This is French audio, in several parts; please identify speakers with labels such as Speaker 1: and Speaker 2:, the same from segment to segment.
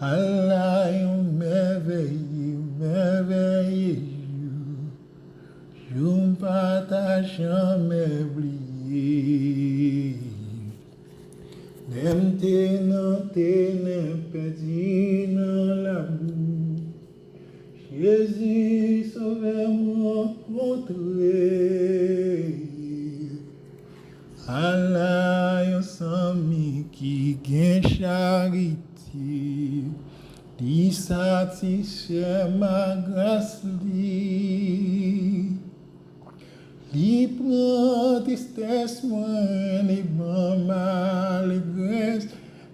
Speaker 1: Allah, merveilleux, je ne partage jamais oublier. Même t'es perdu dans l'amour. Jésus, sauvez-moi, montrez. Allah, yon sami qui gagne charité. Li satisfait ma grâce li. Li prend tristesse moi, li ban malgresse,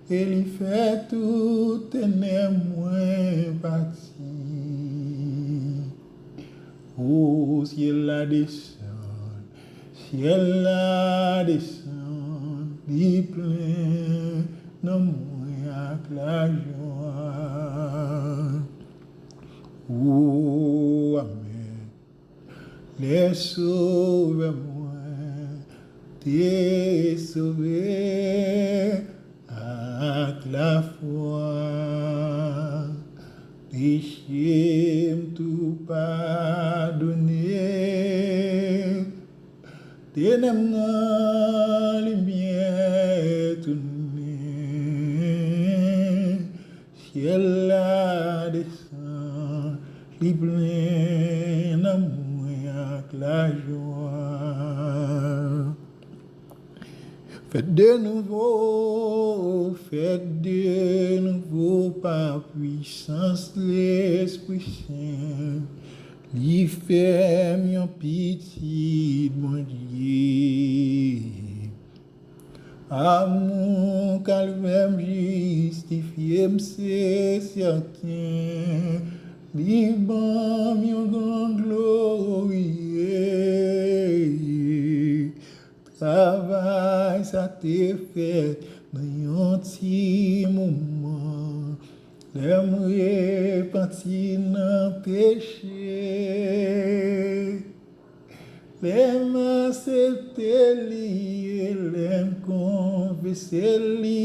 Speaker 1: et li fait tout tenir moins parti. Oh, ciel la descend, ciel la descend, li plein dans moi avec la joie. Oh, amen. Les sauve-moi, t'es sauvé avec la foi. Péché tout pardonné, t'es dans la lumière tournée. Ciel la descend, li plein d'amour avec la joie. Faites de nouveau par puissance l'Esprit Saint. Li fait mon petit mon Dieu. Amour calvaire justifié, c'est certain. Li ban mon grand glorieux. Travail ça t'est fait dans un petit moment. L'aime repenti dans péché. L'aime accepter li, l'aime confesser li,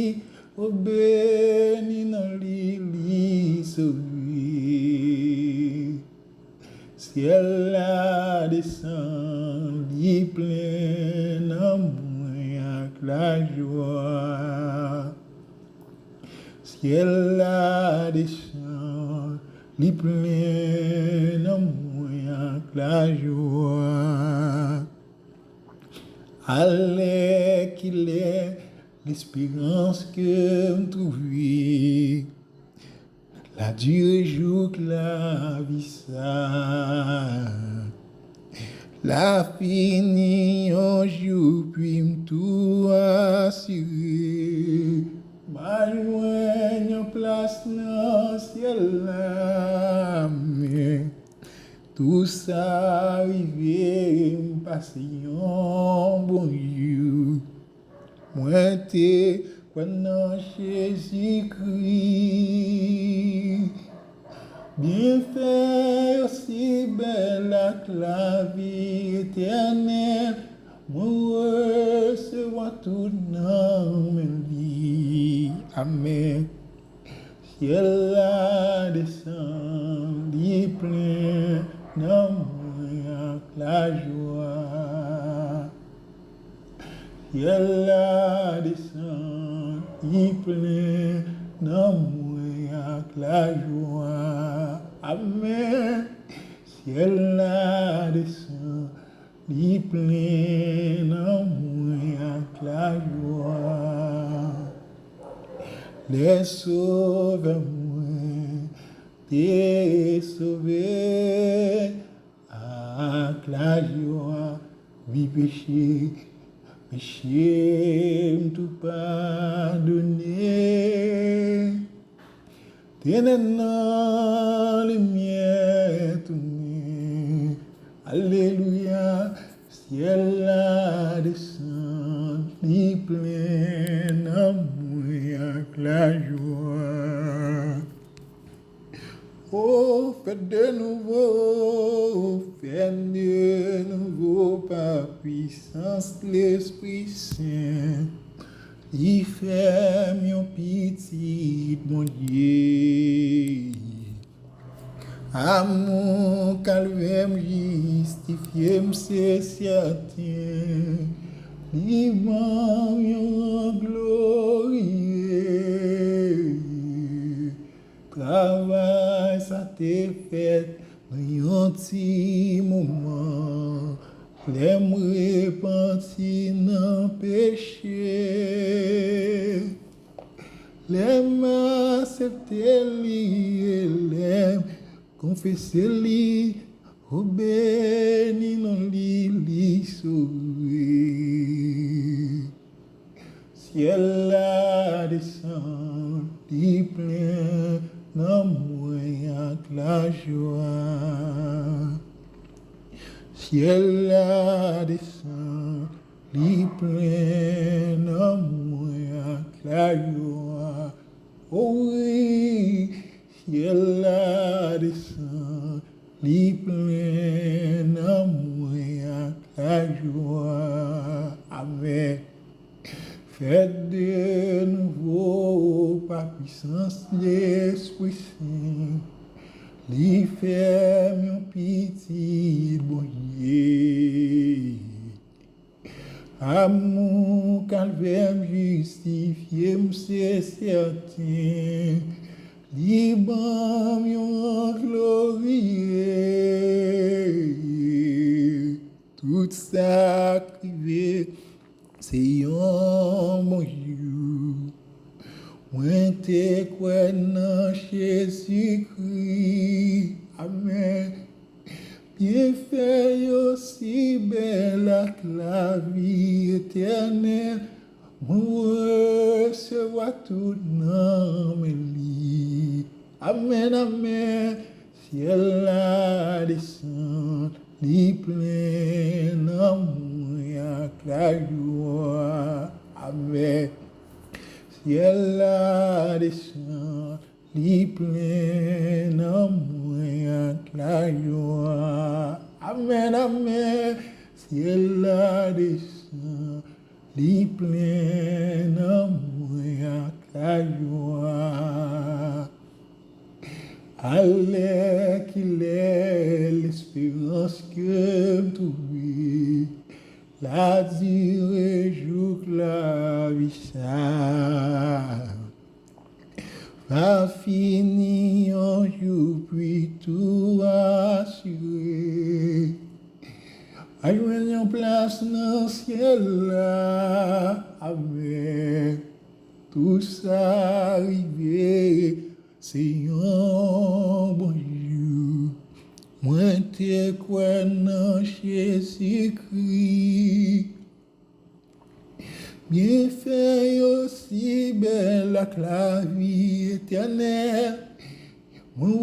Speaker 1: au béni dans li sauvé. Ciel la descend, li plein d'amour avec la joie. Ciel la descend, li plein d'amour avec la joie. Allez qu'il est l'espérance que me trouve. La dure jour que la vie ça. La fini un jour puis me tout assuré. Ma loin en place dans le ciel là. Mais tout ça arrivé, passé un bon jour. Moi t'es pendant Jésus-Christ. Bien fait aussi belle que la vie éternelle. Moi recevoir tout dans ma vie. Amen. Ciel la descend, li plein d'amour avec la joie. Ciel la descend, li plein d'amour avec la joie. Amen. Ciel la descend, li plein d'amour avec la joie. Les sauve-moi, t'es sauvé avec la joie. Oui, péché, tout pardonné. T'es dans la lumière tournée. Alléluia, ciel la descend, li plein d'amour avec la joie. Oh, faites de nouveau par puissance de l'Esprit Saint. il fait mon petit mon Dieu. À mon calvaire justifié, c'est certain. Vivant en glorieux. Travail, ça t'est fait, un petit moment. L'aime repentir dans péché. L'aime accepter lui, l'aime confesser lui, au béni non li sauvé. Ciel la descend, li plein d'amour avec la joie. Ciel la descend, li plein d'amour avec la joie. Oh oui, ciel la descend, li plein d'amour avec la joie. Amen. Faites de nouveau par puissance de l'Esprit Saint, li fait mon petit bon Dieu. À mon calvaire justifié, c'est certain, li ban mon glorieux. Tout ça crivé, c'est un bon jour. Moi, t'es quoi dans Jésus-Christ. Amen. Bien fait aussi belle la vie éternelle. Moi, recevoir tout dans mes lits. Amen, amen. Ciel la descend, li plein d'amour avec la joie. Amen. Ciel la descend, li plein d'amour avec la joie. Amen, amen. Ciel la descend, li plein d'amour avec la joie. Allez qu'il est l'espérance que me trouve, la durée joue que la vie ça va finir un jour puis tout assuré. A joindre en place dans le ciel là, avec tout ça arrivé. C'est un bon jour, moi t'es quoi dans Jésus-Christ. Bien fait aussi belle la vie éternelle, moi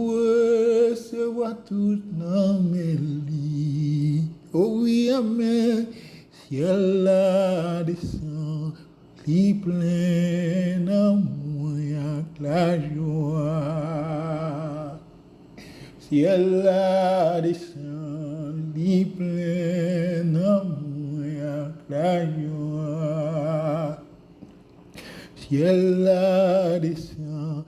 Speaker 1: recevoir tout dans mes lits. Oh oui, amen, ciel la descend, li plein d'amour avec la joie. Ciel la descend, li plein d'amour avec la joie. Ciel la descend,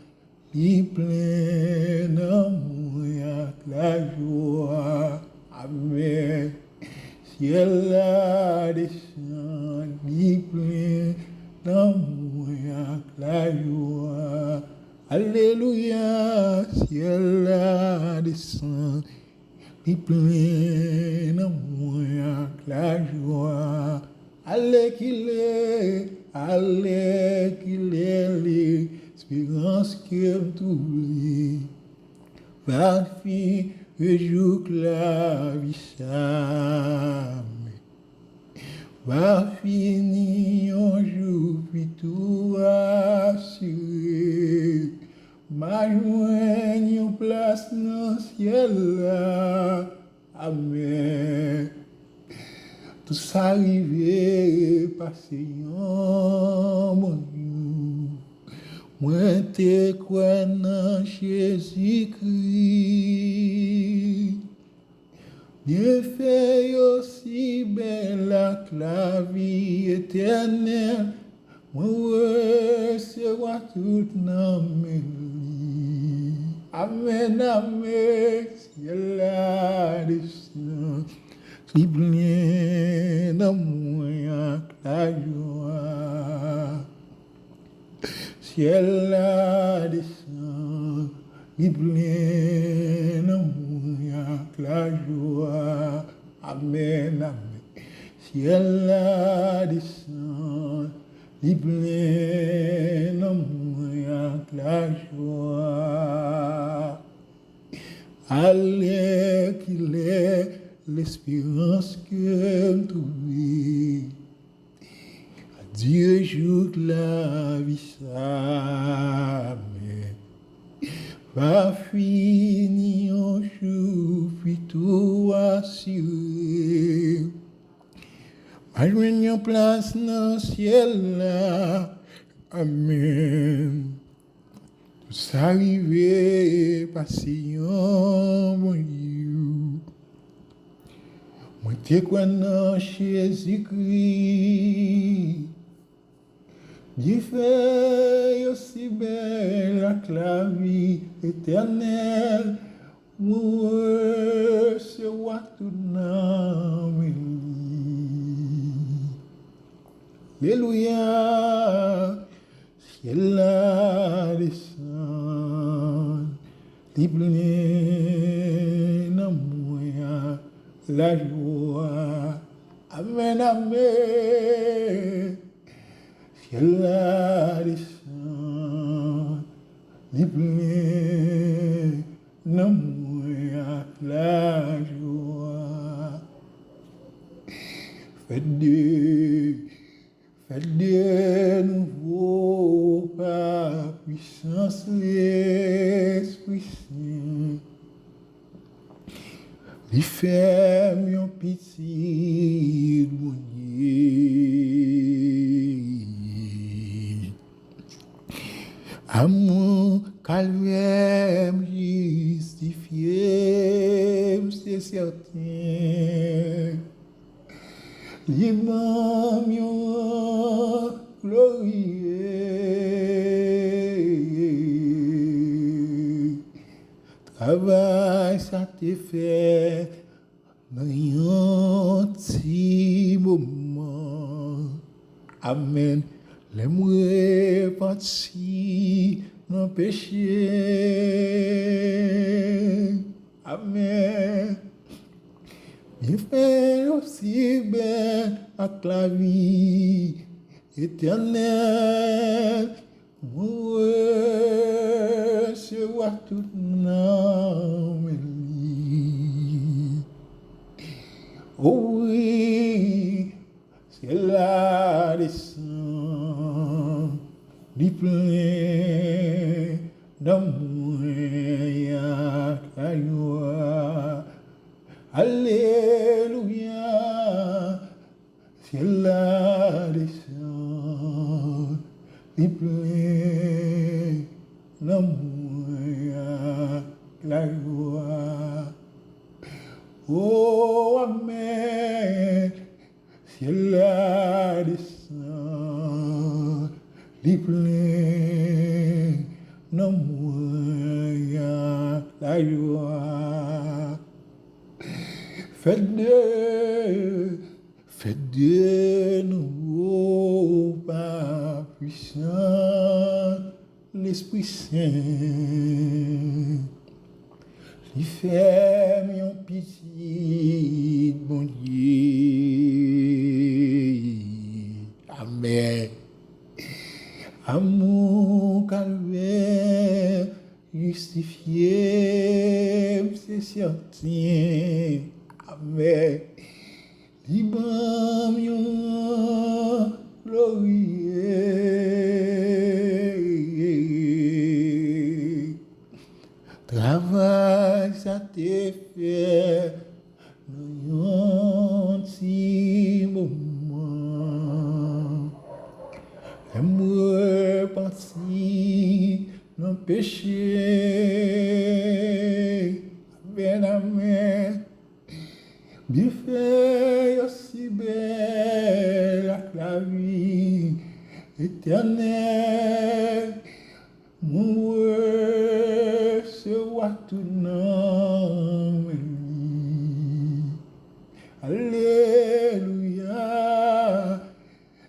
Speaker 1: li plein d'amour avec la joie. Amen. Ciel la descend, li plein d'amour avec la joie. Alléluia, ciel la descend, li plein d'amour avec la joie. Allez qu'il est l'espérance que me trouve. Va finir le jour que la vie s'ame. Va finir un jour puis tout assuré. Ma joigne en place dans le ciel là. Amen. Tout ça arrivé, passé en mon Dieu. Moi t'es quoi dans Jésus-Christ. Bien fait aussi belle la vie éternelle. moi recevoir tout dans mes lits. Amen, amen, ciel la descend, si plein d'amour la joie. Ciel la descend, si plein d'amour la joie. Amen, amen. Ciel la descend, si plein d'amour la joie. Allez qu'il est l'espérance que me trouve. Dieu joue la vie ça, mais va finir un jour, puis tout assuré. Ma joigne en place dans le ciel là, amen. Tout s'arriver, passer en mon Dieu. Moi t'es quoi dans Jésus-Christ. Dieu fait aussi belle que la vie éternelle. Moi recevoir tout dans mes lits. Alléluia, ciel la descend, li plein d'amour, la joie. Amen, amen. Ciel la descend, li plein d'amour, la joie. Faites de nouveau par puissance l'Esprit Saint. Li fait mon petit bon Dieu. À mon calvaire justifié, c'est certain. Li m'a mieux glorieux. Travail ça t'est fait dans un petit moment. Amen. Les mourir partis dans le péché. Amen. Il fait aussi bien à la vie éternelle. Moi recevoir tout dans mes lits. Oh oui, c'est la descend, du plein d'amour et la joie. Alléluia, c'est la descend, du plein d'amour et la joie. Oh, amen, c'est la descend, du plein d'amour et la joie. Faites de nouveau par puissance l'Esprit Saint. Il fait mon petit bon Dieu. Amen. À mon calvaire justifié, c'est certain. Amen. Libre mieux glorieux. Travail ça t'est fait dans un petit moment. Amour parti dans le péché. Amen, amen. Bien fait aussi belle la vie éternelle. Éternel, mon recevoir tout nom. Alléluia,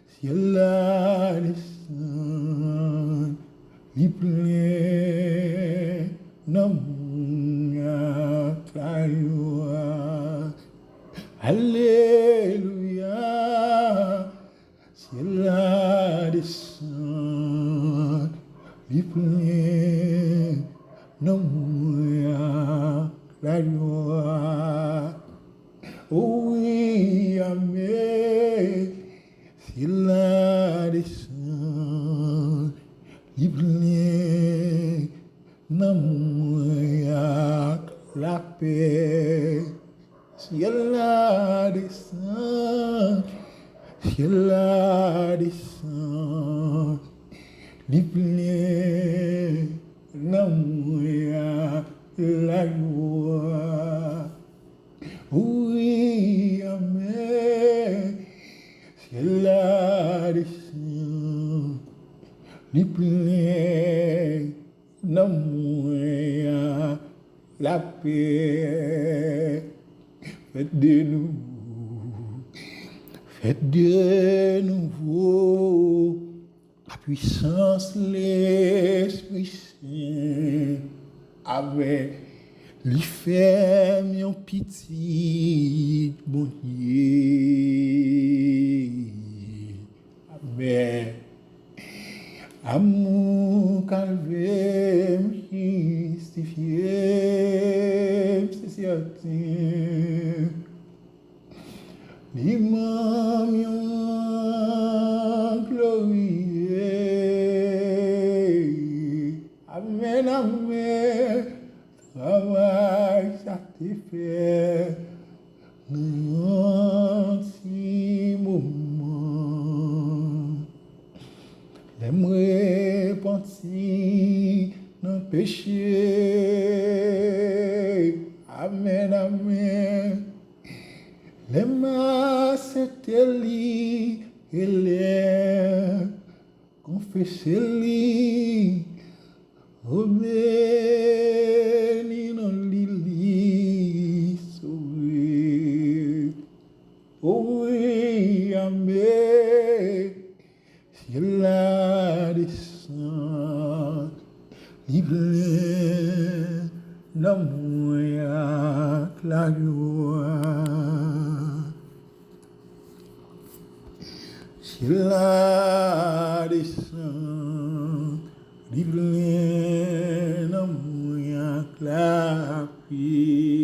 Speaker 1: ciel la descend, li plein nom à Alléluia, ciel la descend, li plein nom à la joie. Oui, amen, ciel la descend, li plein nom à la paix. Ciel la descend, ciel la descend, li plein d'amour à la joie. Oui, amen, ciel la descend, li plein d'amour à la paix. Faites de nouveau la puissance de l'Esprit Saint avec lui faire mon petit bon Dieu. Amen. Amour calvaire justifié, c'est certain. L'imam glorieux. Amen, amen. Travail satisfait. Dans si moment. J'aimerais repentir dans le péché. Amen, amen. Les masses étaient et les confessés au béni non lili sauvé. Oh oui, amen. Ciel la descend, libre d'amour à la joie. Ciel la descend, libre d'amour à la paix.